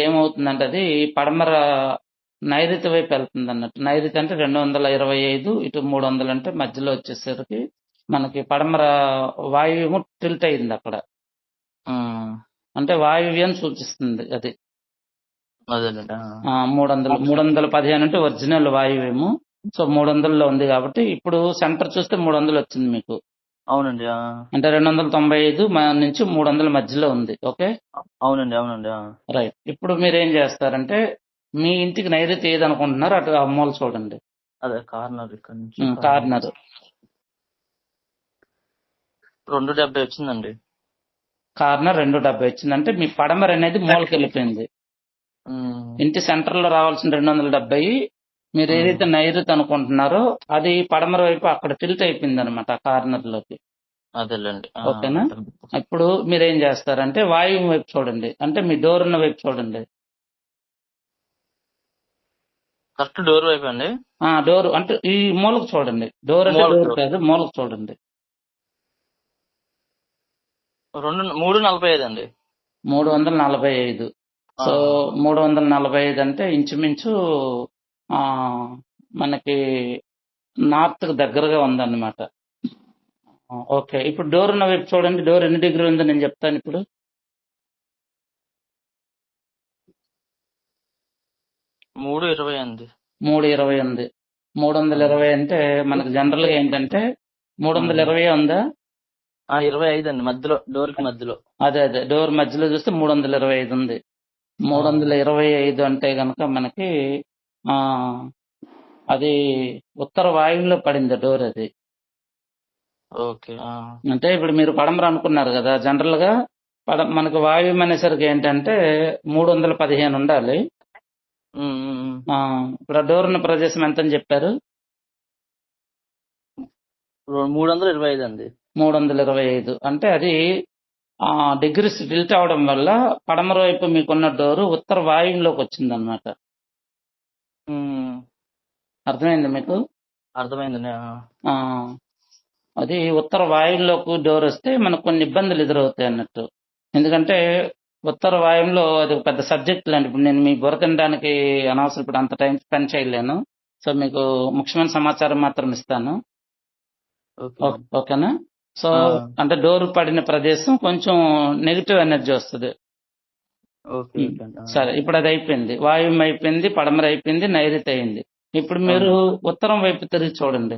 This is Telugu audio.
ఏమవుతుందంటే అది పడమర నైరుతి వైపు వెళ్తుంది అన్నట్టు. నైరుతి అంటే 225, ఇటు 300 అంటే మధ్యలో వచ్చేసరికి మనకి పడమర వాయువ్యము టిల్ట్ అయింది అక్కడ. అంటే వాయువ్యం సూచిస్తుంది అది. అదేలేండి. 315 అంటే ఒరిజినల్ వాయువ్యము. సో 300లో ఉంది కాబట్టి ఇప్పుడు సెంటర్ చూస్తే 300 వచ్చింది మీకు. అవునండి. అంటే 295 నుంచి 300 మధ్యలో ఉంది. ఓకే, అవునండి. రైట్. ఇప్పుడు మీరు ఏం చేస్తారంటే మీ ఇంటికి నైరుతి ఏది అనుకుంటున్నారు అటు ఆ మూల చూడండి. అదే కార్నర్ ఇక్కడ నుంచి కార్నర్ 270 వచ్చిందండి. కార్నర్ 270 వచ్చిందంటే మీ పడమర అనేది మూలకి వెళ్ళిపోయింది. ఇంటి సెంటర్ లో రావాల్సిన 270 మీరు ఏదైతే నైరుతి అనుకుంటున్నారో అది పడమర వైపు అక్కడ టిల్ట్ అయిపోయింది అనమాట ఆ కార్నర్ లోకి. అదేలేండి. ఓకేనా? ఇప్పుడు మీరేం చేస్తారంటే వాయువు వైపు చూడండి, అంటే మీ డోర్ ఉన్న వైపు చూడండి. కరెక్ట్ డోర్ వైపు అండి. డోర్ అంటే ఈ మూలకు చూడండి. డోర్ అంటే డోర్ కాదు, మూలకు చూడండి. 345 అండి. 345. సో 345 అంటే ఇంచుమించు మనకి నార్త్ కు దగ్గరగా ఉందన్నమాట. ఓకే, ఇప్పుడు డోర్ ఉన్న వైపు చూడండి. డోర్ ఎన్ని డిగ్రీలు ఉందో నేను చెప్తాను ఇప్పుడు. 320 అండి. 320 ఉంది. 320 అంటే మనకు జనరల్ గా ఏంటంటే 320 ఉందా? 25 అండి, మధ్యలో డోర్ కి మధ్యలో. అదే డోర్ మధ్యలో చూస్తే 325 ఉంది. 325 అంటే గనక మనకి అది ఉత్తర వాయువులో పడింది డోర్ అది. ఓకే. అంటే ఇప్పుడు మీరు పడమర అనుకున్నారు కదా, జనరల్ గా మనకు వాయువ్యం అనేసరికి ఏంటంటే 315 ఉండాలి. ఇప్పుడు డోర్ ఉన్న ప్రదేశం ఎంత అని చెప్పారు? 325 అండి. 325 అంటే అది డిగ్రీస్ టిల్ట్ అవడం వల్ల పడమర వైపు మీకున్న డోరు ఉత్తర వాయువులోకి వచ్చింది అనమాట. అర్థమైంది మీకు? అర్థమైందండి. అది ఉత్తర వాయువులోకి డోర్ వస్తే మనకు కొన్ని ఇబ్బందులు ఎదురవుతాయి అన్నట్టు. ఎందుకంటే ఉత్తర వాయువులో అది పెద్ద సబ్జెక్ట్ లాంటి. ఇప్పుడు నేను మీ బుర్ర తినడానికి అనవసరం ఇప్పుడు అంత టైం స్పెండ్ చేయలేను. సో మీకు ముఖ్యమైన సమాచారం మాత్రం ఇస్తాను. ఓకేనా? సో అంటే డోర్ పడిన ప్రదేశం కొంచెం నెగిటివ్ ఎనర్జీ వస్తుంది. సరే, ఇప్పుడు అది అయిపోయింది. వాయువ్యం అయిపోయింది, పడమర అయిపోయింది, నైరుతి అయింది. ఇప్పుడు మీరు ఉత్తరం వైపు తిరిగి చూడండి.